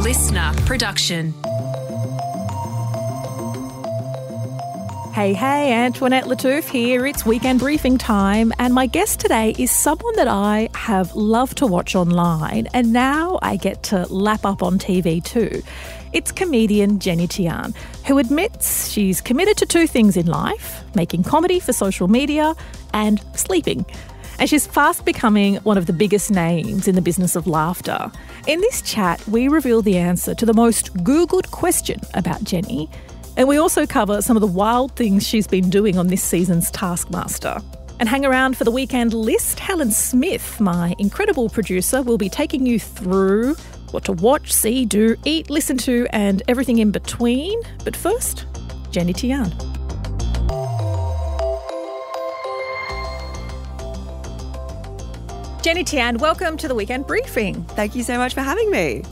LiSTNR production. Hey, Antoinette Lattouf here. It's weekend briefing time, and my guest today is someone that I have loved to watch online, and now I get to lap up on TV too. It's comedian Jenny Tian, who admits she's committed to two things in life: making comedy for social media and sleeping. And she's fast becoming one of the biggest names in the business of laughter. In this chat, we reveal the answer to the most Googled question about Jenny, and we also cover some of the wild things she's been doing on this season's Taskmaster. And hang around for the weekend list. Helen Smith, my incredible producer, will be taking you through what to watch, see, do, eat, listen to, and everything in between. But first, Jenny Tian. Jenny Tian, welcome to the weekend briefing. Thank you so much for having me.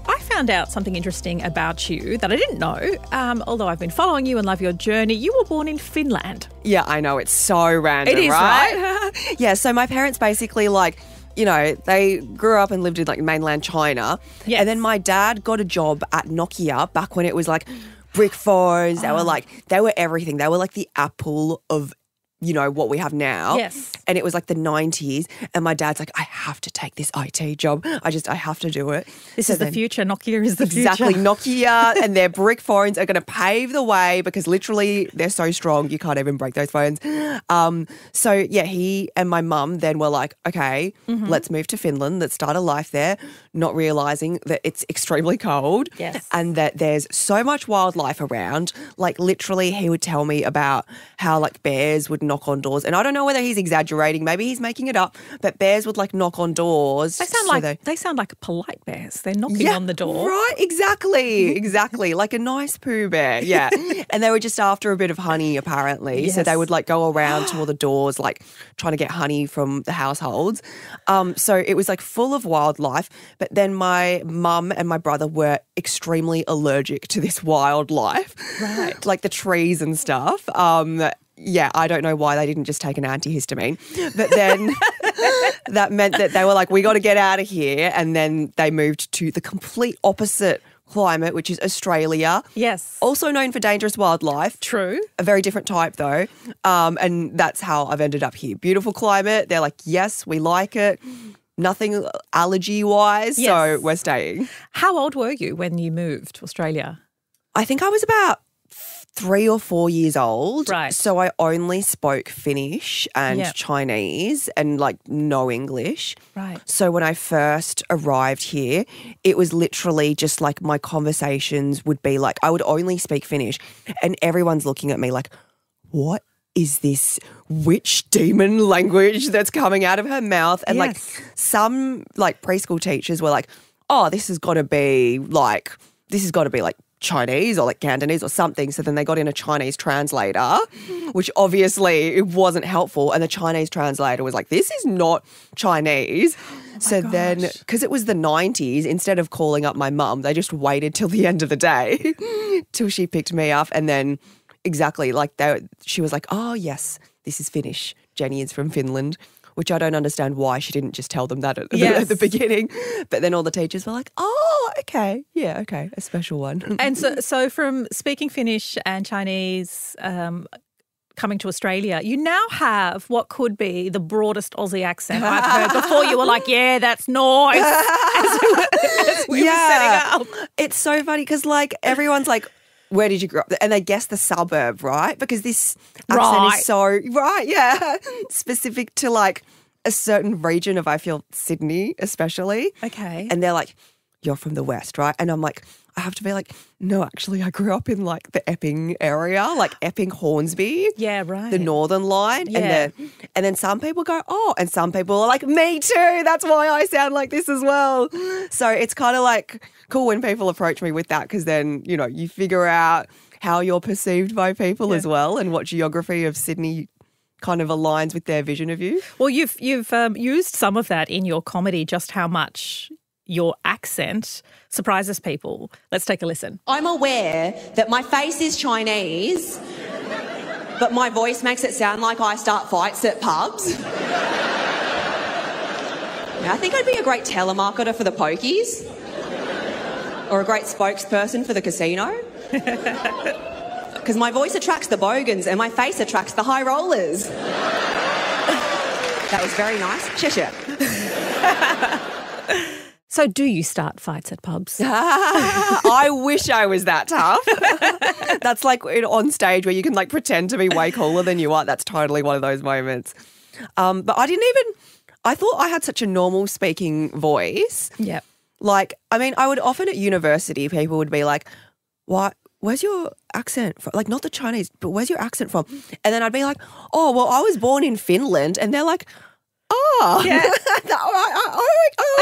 I found out something interesting about you that I didn't know, although I've been following you and love your journey. You were born in Finland. Yeah, I know. It's so random, It is, right? Yeah, so my parents basically they grew up and lived in mainland China. Yes. And then my dad got a job at Nokia back when it was brick phones. They were everything. They were like the Apple of what we have now. Yes. And it was the 90s. And my dad's like, I have to take this IT job. I have to do it. This is the future. Nokia is the future. Exactly. Nokia and their brick phones are going to pave the way because literally they're so strong you can't even break those phones. So, yeah, he and my mum then were like, okay, let's move to Finland. Let's start a life there, not realising that it's extremely cold. Yes. And that there's so much wildlife around. Literally he would tell me about how bears would knock on doors. And I don't know whether he's exaggerating. Maybe he's making it up. But bears would knock on doors. They sound like polite bears. They're knocking on the door. Right, exactly. Like a nice Pooh Bear, yeah. And they were just after a bit of honey, apparently. Yes. So they would go around to all the doors, trying to get honey from the households. So it was full of wildlife. But then my mum and my brother were extremely allergic to this wildlife. Right. The trees and stuff. Yeah, I don't know why they didn't just take an antihistamine. But then that meant that they were we got to get out of here. And then they moved to the complete opposite climate, which is Australia. Yes. Also known for dangerous wildlife. True. A very different type though. And that's how I've ended up here. Beautiful climate. They're yes, we like it. Nothing allergy-wise, Yes. so we're staying. How old were you when you moved to Australia? I think I was about 3 or 4 years old. Right. So I only spoke Finnish and Yep. Chinese and no English. Right. So when I first arrived here, it was literally just my conversations would be I would only speak Finnish and everyone's looking at me what is this witch demon language that's coming out of her mouth? And Yes. some preschool teachers were oh, this has got to be Chinese or Cantonese or something. So then they got in a Chinese translator, which obviously it wasn't helpful. And the Chinese translator was this is not Chinese. So then, because it was the 90s, instead of calling up my mum, they just waited till the end of the day till she picked me up. And then exactly she was oh, yes, this is Finnish. Jenny is from Finland. Which I don't understand why she didn't just tell them that at the beginning. But then all the teachers were oh, okay. Yeah, okay, a special one. And so from speaking Finnish and Chinese, coming to Australia, you now have what could be the broadest Aussie accent I've heard. Before you were yeah, that's nice, as we were setting up. It's so funny because everyone's where did you grow up? And they guess the suburb, right? Because this accent is so, specific to a certain region of, I feel, Sydney especially. Okay. And they're you're from the West, right? And I'm I have to be no, actually, I grew up in the Epping area, Epping, Hornsby. Yeah, right. The Northern Line. Yeah. And then some people go, oh, and some people are me too. That's why I sound like this as well. So it's kind of cool when people approach me with that because then, you figure out how you're perceived by people as well and what geography of Sydney kind of aligns with their vision of you. Well, you've used some of that in your comedy, just how much your accent surprises people. Let's take a listen. I'm aware that my face is Chinese, but my voice makes it sound like I start fights at pubs. I think I'd be a great telemarketer for the pokies. or a great spokesperson for the casino. Because my voice attracts the bogans and my face attracts the high rollers. That was very nice. Cheshire. So do you start fights at pubs? I wish I was that tough. That's like on stage where you can like pretend to be way cooler than you are. That's totally one of those moments. But I thought I had such a normal speaking voice. Yep. Like, I mean, I would often at university, people would be like, what? Where's your accent from? Like, not the Chinese, but where's your accent from? And then I'd be like, oh, well, I was born in Finland. And they're like, oh. Yeah.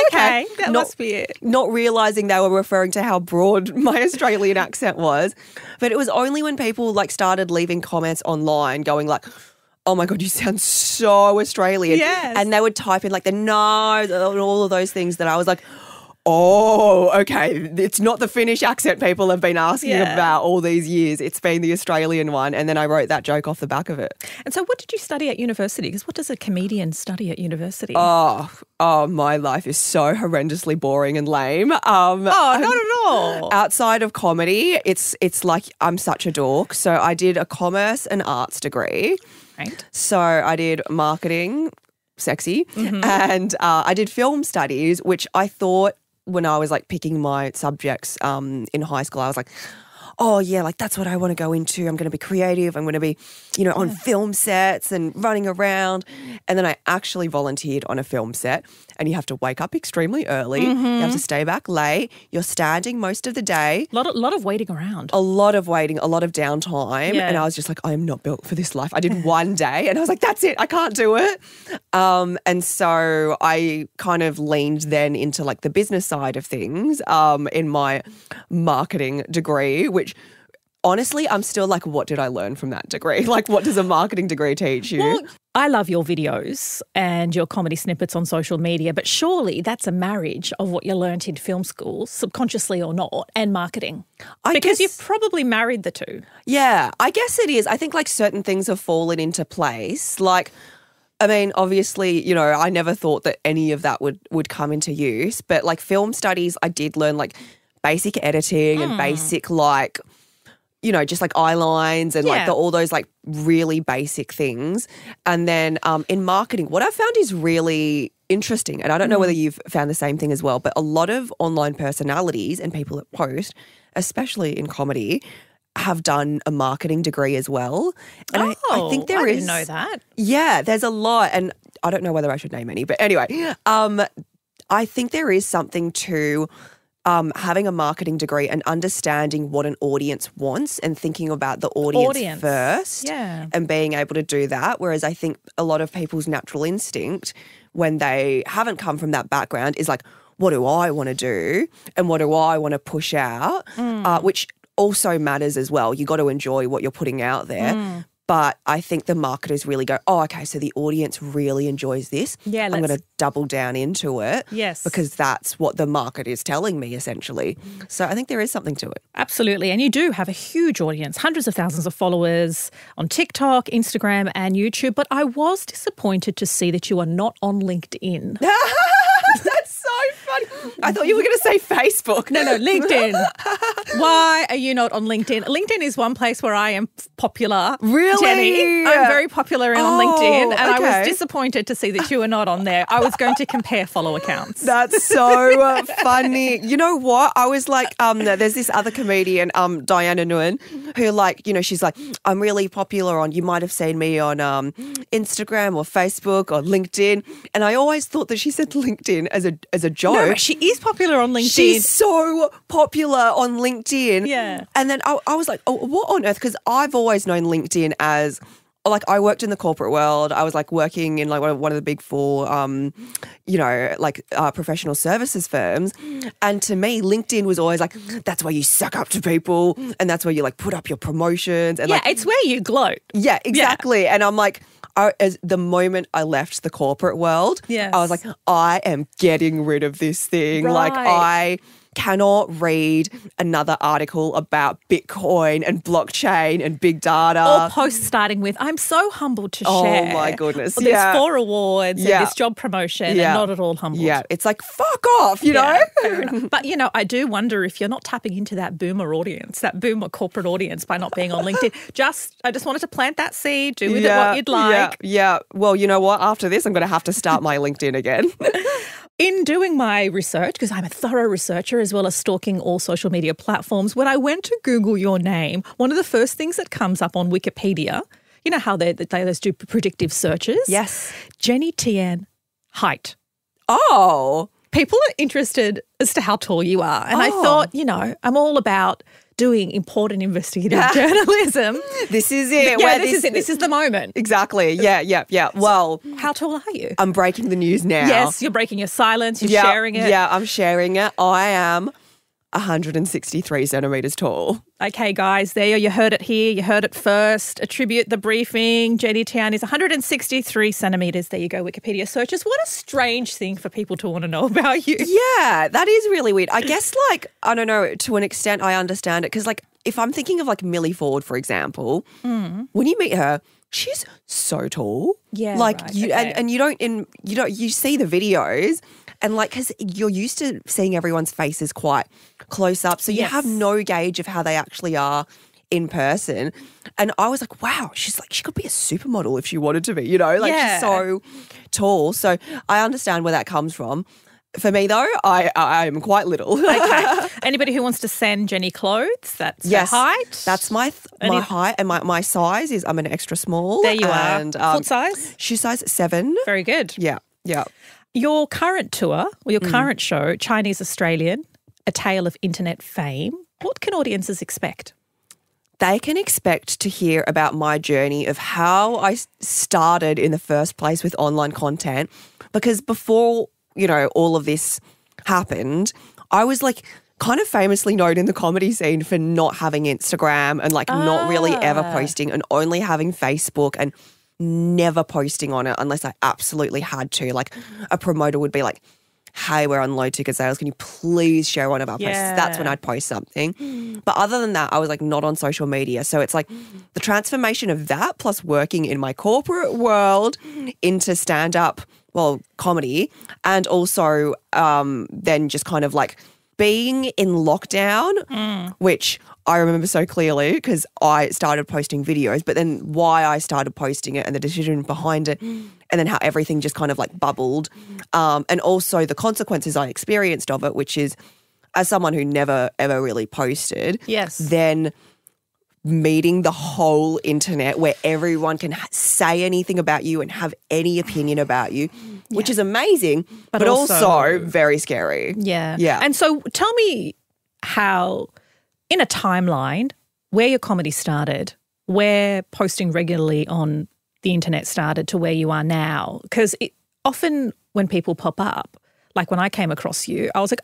Okay. That must be it. Not realising they were referring to how broad my Australian accent was. But it was only when people like started leaving comments online going like, oh my God, you sound so Australian. Yes. And they would type in like the no and all of those things that I was like, oh, okay. It's not the Finnish accent people have been asking about all these years. It's been the Australian one. And then I wrote that joke off the back of it. And so what did you study at university? Because what does a comedian study at university? Oh, my life is so horrendously boring and lame. Not at all. Outside of comedy, it's like I'm such a dork. So I did a commerce and arts degree. Right. So I did marketing, sexy, and I did film studies, which I thought when I was like picking my subjects in high school, I was like, oh yeah, like that's what I want to go into. I'm going to be creative. I'm going to be, on film sets and running around. And then I actually volunteered on a film set, and you have to wake up extremely early. You have to stay back late. You're standing most of the day. A lot of waiting around. A lot of waiting, a lot of downtime. Yeah. And I was just like, I am not built for this life. I did one day and I was like, that's it. I can't do it. And so I kind of leaned then into like the business side of things in my marketing degree, which honestly, I'm still like, what did I learn from that degree? Like, what does a marketing degree teach you? Well, I love your videos and your comedy snippets on social media, but surely that's a marriage of what you learnt in film school, subconsciously or not, and marketing. Because you've probably married the two. Yeah, I guess it is. I think like certain things have fallen into place. Like, I mean, obviously, I never thought that any of that would come into use, but like film studies, I did learn like basic editing and basic like, just like eye lines and like all those like really basic things. And then in marketing, what I've found is really interesting, and I don't know whether you've found the same thing as well, but a lot of online personalities and people that post, especially in comedy, have done a marketing degree as well. And I think there is. I didn't know that. Yeah, there's a lot, and I don't know whether I should name any, but anyway, I think there is something to having a marketing degree and understanding what an audience wants and thinking about the audience first and being able to do that. Whereas I think a lot of people's natural instinct when they haven't come from that background is like, what do I want to do and what do I want to push out, which also matters as well. You got to enjoy what you're putting out there. But I think the marketers really go, oh, okay, so the audience really enjoys this. Yeah, I'm going to double down into it. Yes. Because that's what the market is telling me, essentially. So I think there is something to it. Absolutely. And you do have a huge audience, hundreds of thousands of followers on TikTok, Instagram and YouTube. But I was disappointed to see that you are not on LinkedIn. That's so funny. I thought you were going to say Facebook. No, LinkedIn. Why are you not on LinkedIn? LinkedIn is one place where I am popular. Really? Jenny, I'm very popular on LinkedIn, and I was disappointed to see that you were not on there. I was going to compare follow accounts. That's so funny. You know what? I was like, there's this other comedian, Diana Nguyen, who like, she's like, I'm really popular on, you might have seen me on Instagram or Facebook or LinkedIn. And I always thought that she said LinkedIn as a joke. No, she is popular on LinkedIn. She's so popular on LinkedIn. Yeah. And then I was like, oh, what on earth? Because I've always known LinkedIn as, like, I worked in the corporate world. I was like working in like one of the big four, professional services firms. And to me, LinkedIn was always like, that's where you suck up to people and that's where you like put up your promotions. And it's where you gloat. Yeah, exactly. Yeah. And I'm like, as the moment I left the corporate world, I was like, I am getting rid of this thing. Right. Like cannot read another article about Bitcoin and blockchain and big data. Or posts starting with, I'm so humbled to share. Oh, my goodness. There's 4 awards and this job promotion and not at all humbled. Yeah, it's like, fuck off, you know? Fair enough. But, I do wonder if you're not tapping into that boomer audience, that boomer corporate audience by not being on LinkedIn. I just wanted to plant that seed, do with it what you'd like. Yeah. Well, you know what? After this, I'm going to have to start my LinkedIn again. In doing my research, because I'm a thorough researcher as well as stalking all social media platforms, when I went to Google your name, one of the first things that comes up on Wikipedia, you know how they do predictive searches? Yes. Jenny Tian, height. Oh. People are interested as to how tall you are. And I thought, I'm all about doing important investigative journalism. This is it. This is it. This is the moment. Exactly. Yeah. Well, how tall are you? I'm breaking the news now. Yes, you're breaking your silence. You're sharing it. Yeah, I'm sharing it. I am 163 centimetres tall. Okay, guys, there you heard it here. You heard it first. Attribute the briefing. Jenny Tian is 163 centimetres. There you go, Wikipedia searches. What a strange thing for people to want to know about you. Yeah, that is really weird. I guess, I don't know, to an extent I understand it because, if I'm thinking of, Millie Ford, for example, when you meet her, she's so tall. Yeah, and you see the videos and because you're used to seeing everyone's faces quite close up, so you have no gauge of how they actually are in person. And I was like, wow, she could be a supermodel if she wanted to be, she's so tall. So I understand where that comes from. For me, though, I am quite little. Okay. Anybody who wants to send Jenny clothes, that's her height? That's my height, and my size is I'm an extra small. There you and, are. Foot size? Shoe size 7. Very good. Yeah. Your current tour, or your current show, Chinese Australian, A Tale of Internet Fame, what can audiences expect? They can expect to hear about my journey of how I started in the first place with online content, because before all of this happened, I was kind of famously known in the comedy scene for not having Instagram and not really ever posting and only having Facebook and never posting on it unless I absolutely had to. A promoter would be like, hey, we're on low ticket sales. Can you please share one of our posts? That's when I'd post something. But other than that, I was not on social media. So it's the transformation of that plus working in my corporate world into stand-up, comedy, and also then just kind of being in lockdown, which I remember so clearly because I started posting videos, but then why I started posting it and the decision behind it, and then how everything just kind of bubbled, and also the consequences I experienced of it, which is as someone who never ever really posted, then meeting the whole internet where everyone can say anything about you and have any opinion about you, which is amazing, but also very scary. Yeah. And so tell me how, in a timeline, where your comedy started, where posting regularly on the internet started to where you are now. Because often when people pop up, like when I came across you, I was like,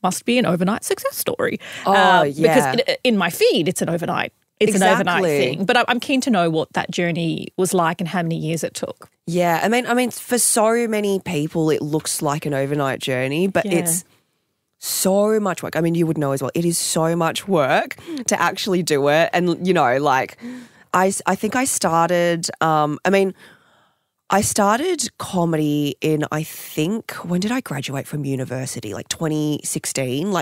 must be an overnight success story. Because in my feed, it's an overnight. It's an overnight thing. But I'm keen to know what that journey was like and how many years it took. Yeah, I mean, for so many people, it looks like an overnight journey, but it's so much work. I mean, you would know as well. It is so much work to actually do it. And, I think I started, I started comedy in, I think, when did I graduate from university? 2016,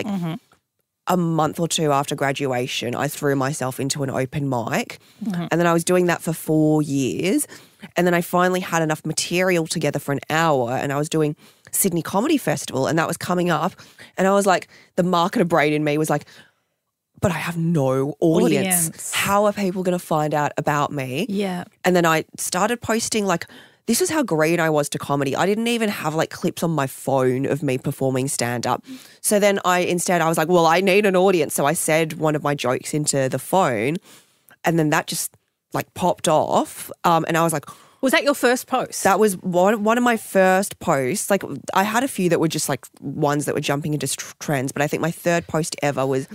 a month or two after graduation, I threw myself into an open mic, and then I was doing that for 4 years, and then I finally had enough material together for an hour, and I was doing Sydney Comedy Festival, and that was coming up, and I was like, the marketer brain in me was like, but I have no audience. How are people going to find out about me? Yeah. And then I started posting this is how green I was to comedy. I didn't even have clips on my phone of me performing stand-up. So then I was like, well, I need an audience. So I said one of my jokes into the phone, and then that just popped off. And I was like, was that your first post? That was one of my first posts. I had a few that were just ones that were jumping into trends, but I think my third post ever was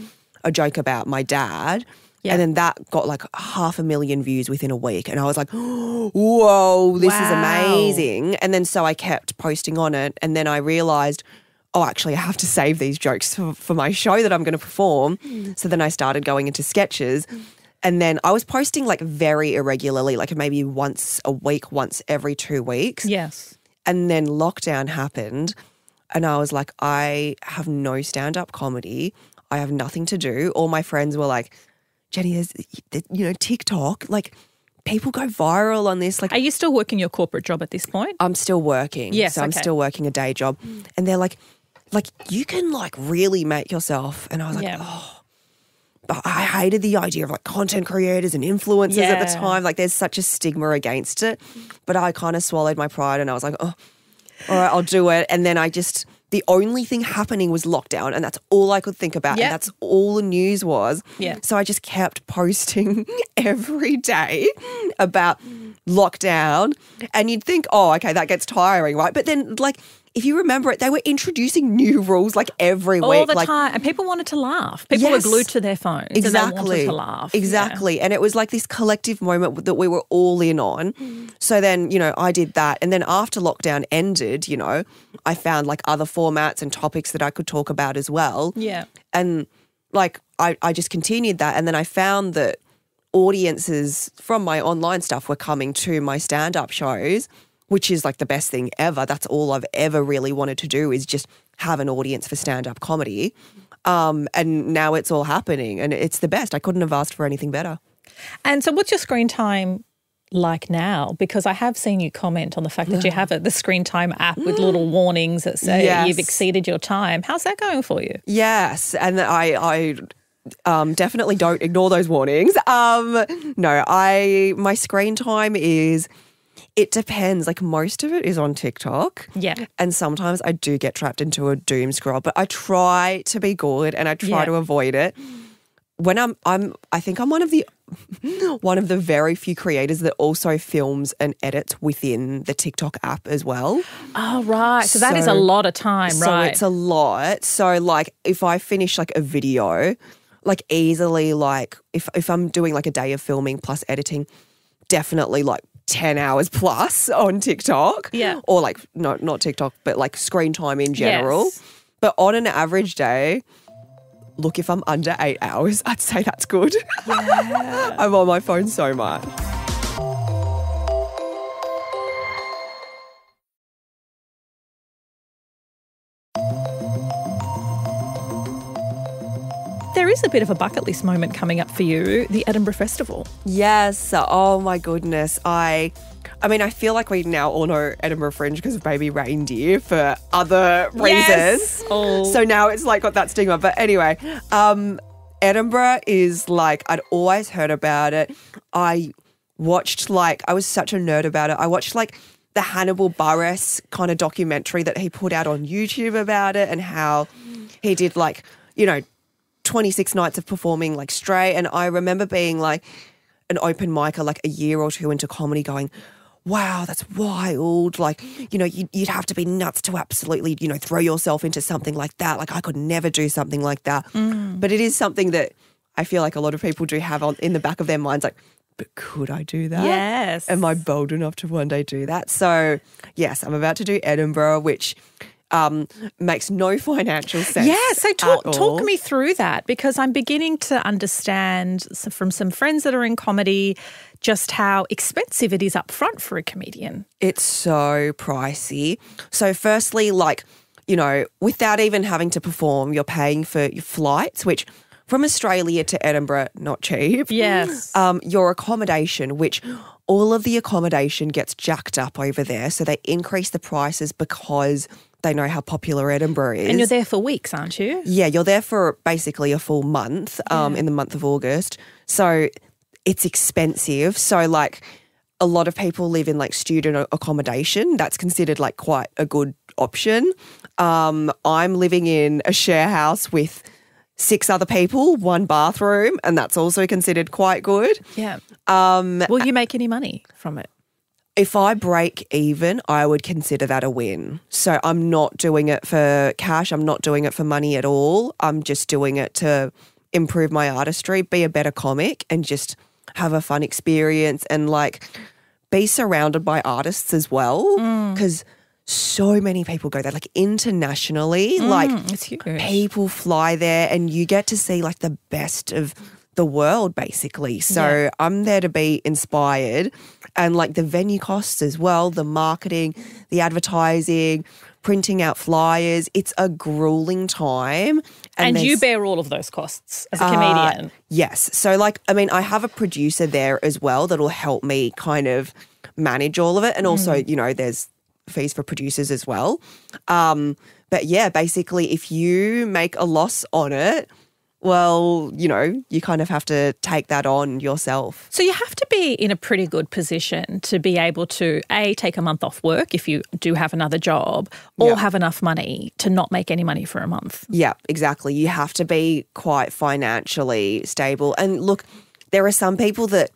a joke about my dad. Yeah. And then that got 500,000 views within a week. And I was like, whoa, this is amazing. And then so I kept posting on it. And then I realised, oh, actually, I have to save these jokes for my show that I'm going to perform. So then I started going into sketches. And then I was posting like very irregularly, like maybe once a week, once every 2 weeks. Yes. And then lockdown happened and I was like, I have no stand-up comedy. I have nothing to do. All my friends were like, Jenny, there's, TikTok, like people go viral on this. Like, are you still working your corporate job at this point? I'm still working. Yes, so I'm still working a day job. And they're like you can like really make yourself. And I was like, but I hated the idea of like content creators and influencers at the time. Like there's such a stigma against it. But I kind of swallowed my pride and I was like, oh, all right, I'll do it. And then the only thing happening was lockdown and that's all I could think about. And that's all the news was. Yeah. So I just kept posting every day about lockdown and you'd think, oh, okay, that gets tiring, right? But then like, if you remember it, they were introducing new rules like every week. All the time. And people wanted to laugh. People were glued to their phones and they wanted to laugh. Exactly. Yeah. And it was like this collective moment that we were all in on. So then, I did that. And then after lockdown ended, I found like other formats and topics that I could talk about as well. Yeah. And like I just continued that. And then I found that audiences from my online stuff were coming to my stand-up shows, which is like the best thing ever. That's all I've ever really wanted to do is just have an audience for stand-up comedy. And now it's all happening and it's the best. I couldn't have asked for anything better. And so what's your screen time like now? Because I have seen you comment on the fact that you have the screen time app with little warnings that say you've exceeded your time. How's that going for you? Yes. And I definitely don't ignore those warnings. My screen time is... It depends. Like most of it is on TikTok. Yeah. And sometimes I do get trapped into a doom scroll, but I try to be good and I try to avoid it. When I think I'm one of the very few creators that also films and edits within the TikTok app as well. Oh, right. So that is a lot of time, right? So it's a lot. So like if I finish like a video, like easily like if I'm doing like a day of filming plus editing, definitely like 10 hours plus on TikTok. Yeah. Or like, no, not TikTok, but like screen time in general. Yes. But on an average day, look, if I'm under 8 hours, I'd say that's good. Yeah. I'm on my phone so much. There is a bit of a bucket list moment coming up for you, the Edinburgh Festival. Yes. Oh my goodness. I mean, I feel like we now all know Edinburgh Fringe because of Baby Reindeer for other reasons. Yes. Oh. So now it's like got that stigma. But anyway, Edinburgh is like, I'd always heard about it. I watched I was such a nerd about it. I watched like the Hannibal Buress kind of documentary that he put out on YouTube about it and how he did 26 nights of performing like straight. And I remember being like an open micer like a year or two into comedy going, wow, that's wild. Like, you'd have to be nuts to absolutely, throw yourself into something like that. Like I could never do something like that. But it is something that I feel like a lot of people do have in the back of their minds, like, but could I do that? Yes. Am I bold enough to one day do that? So yes, I'm about to do Edinburgh, which makes no financial sense. Yeah, so talk me through that because I'm beginning to understand from some friends that are in comedy just how expensive it is up front for a comedian. It's so pricey. So firstly, without even having to perform, you're paying for your flights, which from Australia to Edinburgh, not cheap. Yes. Your accommodation, which all of the accommodation gets jacked up over there. So they increase the prices because they know how popular Edinburgh is. And you're there for weeks, aren't you? Yeah, you're there for basically a full month in the month of August. So it's expensive. So a lot of people live in student accommodation. That's considered quite a good option. I'm living in a share house with 6 other people, 1 bathroom, and that's also considered quite good. Yeah. Will you make any money from it? If I break even, I would consider that a win. So I'm not doing it for cash. I'm not doing it for money at all. I'm just doing it to improve my artistry, be a better comic and just have a fun experience and be surrounded by artists as well. Because so many people go there, like internationally. It's huge. People fly there and you get to see like the best of the world basically. So I'm there to be inspired, and like the venue costs as well, the marketing, the advertising, printing out flyers. It's a grueling time. And you bear all of those costs as a comedian. Yes. So like, I mean, I have a producer there as well that'll help me kind of manage all of it. And also, you know, there's fees for producers as well. But yeah, basically if you make a loss on it, well, you know, you kind of have to take that on yourself. So you have to be in a pretty good position to be able to, A, take a month off work if you do have another job, or have enough money to not make any money for a month. Yeah, exactly. You have to be quite financially stable. And look, there are some people that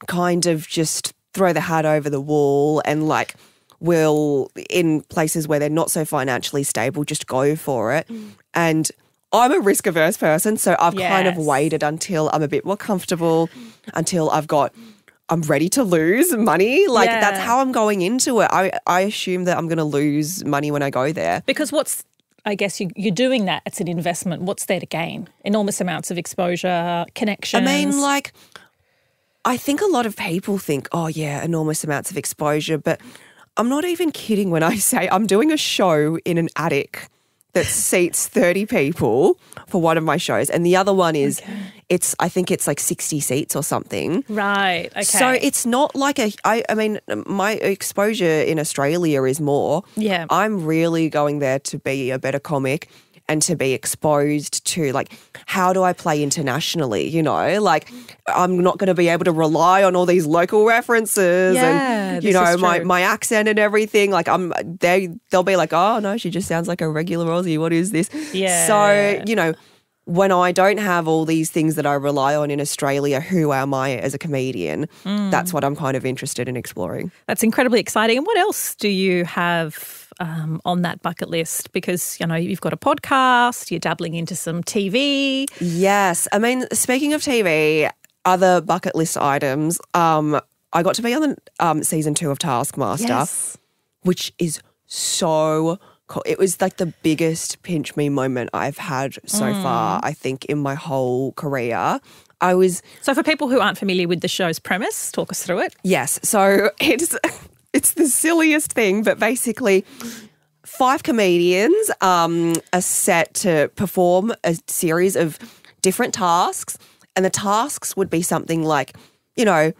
kind of just throw the hat over the wall and like will, in places where they're not so financially stable, just go for it. And I'm a risk-averse person, so I've kind of waited until I'm a bit more comfortable, until I'm ready to lose money. Like that's how I'm going into it. I assume that I'm going to lose money when I go there. Because I guess you're doing that. It's an investment. What's there to gain? Enormous amounts of exposure, connections. I mean, like, I think a lot of people think, oh, yeah, enormous amounts of exposure, but I'm not even kidding when I say I'm doing a show in an attic that seats 30 people for one of my shows. And the other one is, I think it's like 60 seats or something. Right, okay. So it's not like I mean, my exposure in Australia is more. Yeah. I'm really going there to be a better comic and to be exposed to, like, how do I play internationally, you know? Like, I'm not going to be able to rely on all these local references and, you know, my accent and everything. Like, they'll be like, oh, no, she just sounds like a regular Aussie. What is this? Yeah. So, you know, when I don't have all these things that I rely on in Australia, who am I as a comedian? That's what I'm kind of interested in exploring. That's incredibly exciting. And what else do you have on that bucket list? Because, you know, you've got a podcast, you're dabbling into some TV. Yes. I mean, speaking of TV, other bucket list items, I got to be on the season 2 of Taskmaster, which is so cool. It was like the biggest pinch me moment I've had so far, I think, in my whole career. So for people who aren't familiar with the show's premise, talk us through it. Yes. So it's the silliest thing, but basically 5 comedians are set to perform a series of different tasks, and the tasks would be something like, you know,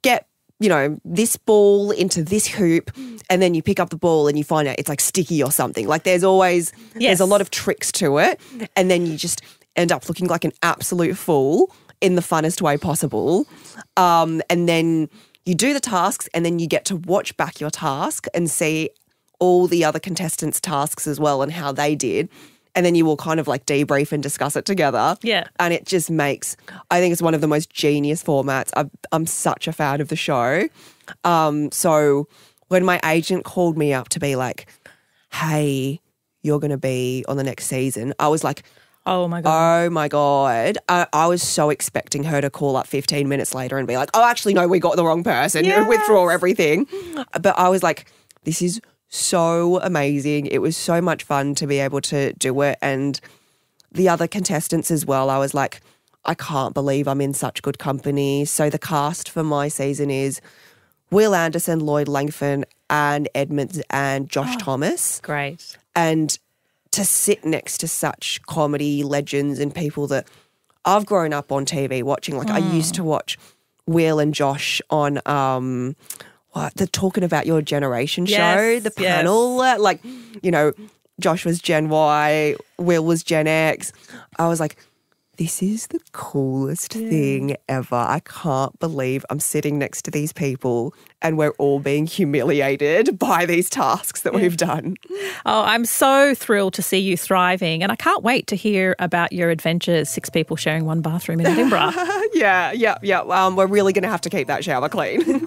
get, you know, this ball into this hoop, and then you pick up the ball and you find out it's like sticky or something. Like there's a lot of tricks to it, and then you just end up looking like an absolute fool in the funnest way possible. And then you do the tasks, and then you get to watch back your task and see all the other contestants' tasks as well and how they did. And then you will kind of like debrief and discuss it together. Yeah. And it just I think it's one of the most genius formats. I'm such a fan of the show. So when my agent called me up to be like, hey, you're going to be on the next season, I was like, oh my God. Oh my God. I was so expecting her to call up 15 minutes later and be like, oh, actually, no, we got the wrong person. Yes. Withdraw everything. But I was like, this is so amazing. It was so much fun to be able to do it. And the other contestants as well, I was like, I can't believe I'm in such good company. So the cast for my season is Will Anderson, Lloyd Langford, Anne Edmonds and Josh Thomas. Great. And to sit next to such comedy legends and people that I've grown up on TV watching. Like I used to watch Will and Josh on the Talking About Your Generation show, the panel. Like, you know, Josh was Gen Y, Will was Gen X. I was like, this is the coolest thing ever. I can't believe I'm sitting next to these people and we're all being humiliated by these tasks that we've done. Oh, I'm so thrilled to see you thriving, and I can't wait to hear about your adventures, 6 people sharing one bathroom in Edinburgh. Yeah. We're really going to have to keep that shower clean.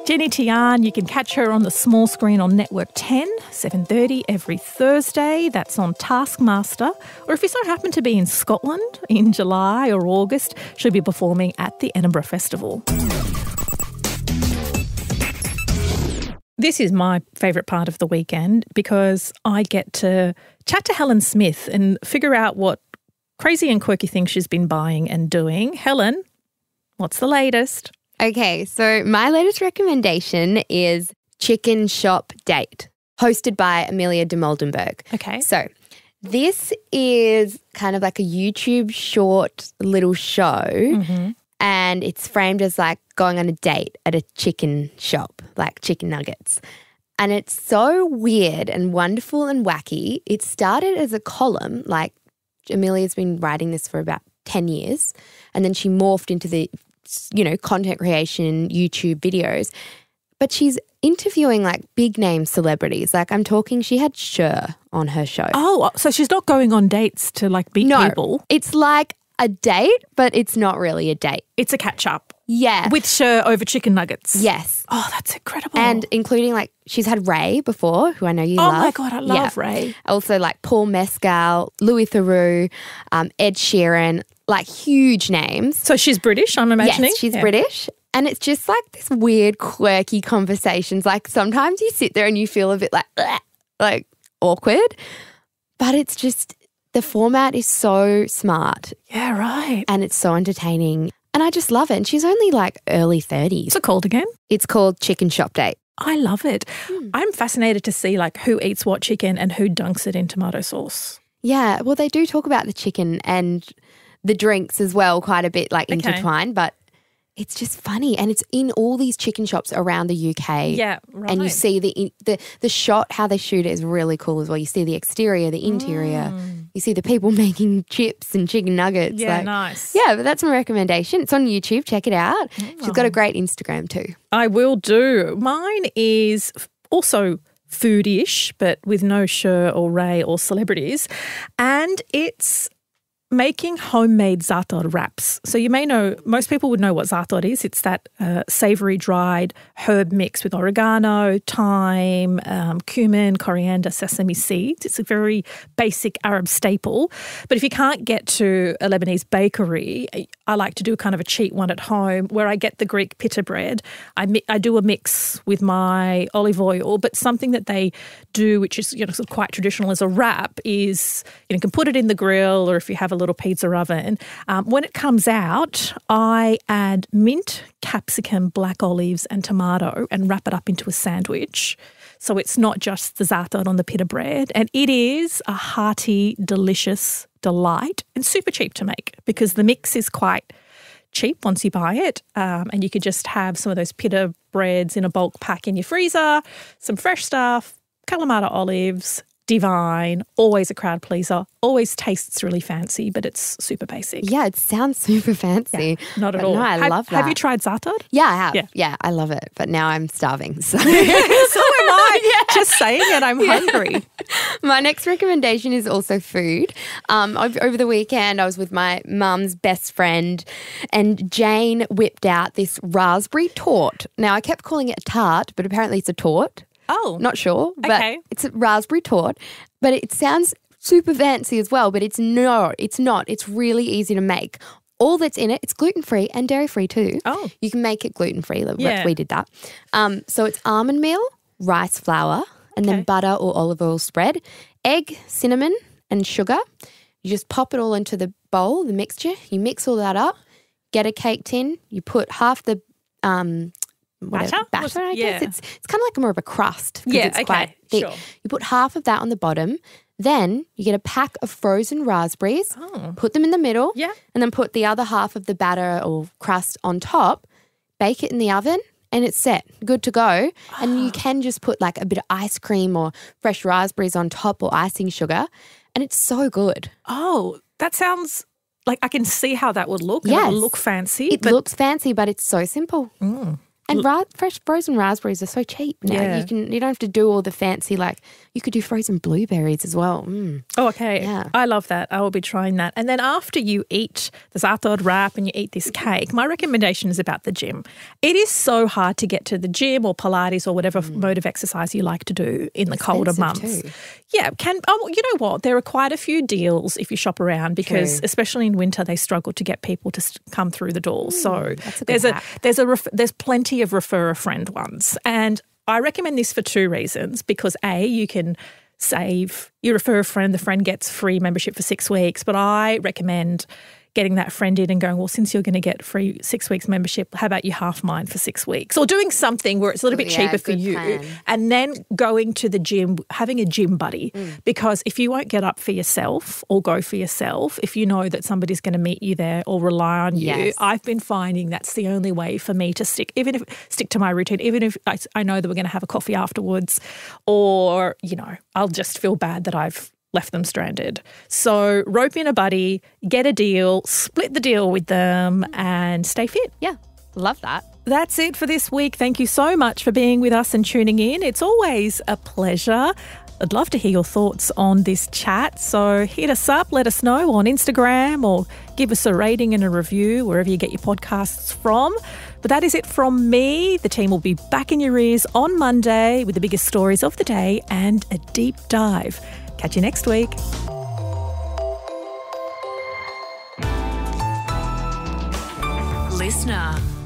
Jenny Tian, you can catch her on the small screen on Network 10, 7:30 every Thursday. That's on Taskmaster. Or if you so happen to be in Scotland in July or August, she'll be performing at the Edinburgh Festival. This is my favourite part of the weekend because I get to chat to Helen Smith and figure out what crazy and quirky things she's been buying and doing. Helen, what's the latest? Okay, so my latest recommendation is Chicken Shop Date, hosted by Amelia Dimoldenberg. Okay. So this is kind of like a YouTube short little show, and it's framed as like going on a date at a chicken shop, like chicken nuggets. And it's so weird and wonderful and wacky. It started as a column, like Amelia's been writing this for about 10 years, and then she morphed into the, content creation, YouTube videos. But she's interviewing like big name celebrities. Like I'm talking, she had Cher on her show. Oh, so she's not going on dates to like meet people? It's like a date, but it's not really a date. It's a catch up. Yeah. With Cher over chicken nuggets. Yes. Oh, that's incredible. And including like, she's had Ray before, who I know you love. Oh my God, I love Ray. Also like Paul Mescal, Louis Theroux, Ed Sheeran, like huge names. So she's British, I'm imagining? Yes, she's British. And it's just like this weird, quirky conversations. Like sometimes you sit there and you feel a bit like awkward, but it's just, the format is so smart. Yeah, right. And it's so entertaining. And I just love it. And she's only like early 30s. What's it called again? It's called Chicken Shop Date. I love it. I'm fascinated to see like who eats what chicken and who dunks it in tomato sauce. Yeah, well, they do talk about the chicken and the drinks as well quite a bit, like intertwined, but it's just funny. And it's in all these chicken shops around the UK. Yeah, right. And you see the shot, how they shoot it is really cool as well. You see the exterior, the interior. You see the people making chips and chicken nuggets. Yeah, nice. Yeah, but that's my recommendation. It's on YouTube. Check it out. She's got a great Instagram too. I will do. Mine is also food-ish, but with no Cher or Ray or celebrities. And it's making homemade Za'atar wraps. So you may know, most people would know what Za'atar is. It's that savoury dried herb mix with oregano, thyme, cumin, coriander, sesame seeds. It's a very basic Arab staple. But if you can't get to a Lebanese bakery, I like to do kind of a cheap one at home where I get the Greek pita bread. I do a mix with my olive oil, but something that they do, which is sort of quite traditional as a wrap, is you can put it in the grill, or if you have a little pizza oven. When it comes out, I add mint, capsicum, black olives and tomato and wrap it up into a sandwich. So it's not just the za'atar on the pita bread. And it is a hearty, delicious delight and super cheap to make because the mix is quite cheap once you buy it. And you could just have some of those pita breads in a bulk pack in your freezer, some fresh stuff, Kalamata olives, divine, always a crowd pleaser, always tastes really fancy, but it's super basic. Yeah, it sounds super fancy. Yeah, not at all. No, I love that. Have you tried za'atar? Yeah, I have. Yeah, I love it. But now I'm starving. So, so am I. Just saying it, I'm hungry. My next recommendation is also food. Over the weekend, I was with my mum's best friend and Jane whipped out this raspberry tourte. Now, I kept calling it a tart, but apparently it's a tourte. Oh. Not sure, but okay. It's a raspberry tourte, but it sounds super fancy as well, but it's not. It's really easy to make. All that's in it, it's gluten-free and dairy-free too. Oh. You can make it gluten-free. Yeah. We did that. So it's almond meal, rice flour, and then butter or olive oil spread, egg, cinnamon, and sugar. You just pop it all into the bowl, the mixture. You mix all that up, get a cake tin. You put half the batter, I guess. It's kind of like more of a crust because it's quite thick. Sure. You put half of that on the bottom. Then you get a pack of frozen raspberries, put them in the middle, and then put the other half of the batter or crust on top, bake it in the oven, and it's set, good to go. And you can just put like a bit of ice cream or fresh raspberries on top or icing sugar, and it's so good. Oh, that sounds like I can see how that would look. Yes. It would look fancy. It looks fancy, but it's so simple. And fresh frozen raspberries are so cheap now. Yeah. You don't have to do all the fancy, like you could do frozen blueberries as well. Oh, okay. Yeah. I love that. I will be trying that. And then after you eat the za'atar wrap and you eat this cake, my recommendation is about the gym. It is so hard to get to the gym or Pilates or whatever mode of exercise you like to do in the colder months. Too. Yeah. You know what? There are quite a few deals if you shop around because especially in winter they struggle to get people to come through the doors. So there's plenty of refer a friend ones. And I recommend this for 2 reasons because A, you can you refer a friend, the friend gets free membership for 6 weeks, but I recommend getting that friend in and going, well, since you're going to get free 6 weeks membership, how about you half mine for 6 weeks? Or doing something where it's a little bit cheaper for you. Plan. And then going to the gym, having a gym buddy. Because if you won't get up for yourself or go for yourself, if you know that somebody's going to meet you there or rely on you, I've been finding that's the only way for me to stick to my routine, even if I know that we're going to have a coffee afterwards or, I'll just feel bad that I've left them stranded. So rope in a buddy, get a deal, split the deal with them and stay fit. Yeah, love that. That's it for this week. Thank you so much for being with us and tuning in. It's always a pleasure. I'd love to hear your thoughts on this chat. So hit us up, let us know on Instagram or give us a rating and a review wherever you get your podcasts from. But that is it from me. The team will be back in your ears on Monday with the biggest stories of the day and a deep dive. Catch you next week. LiSTNR.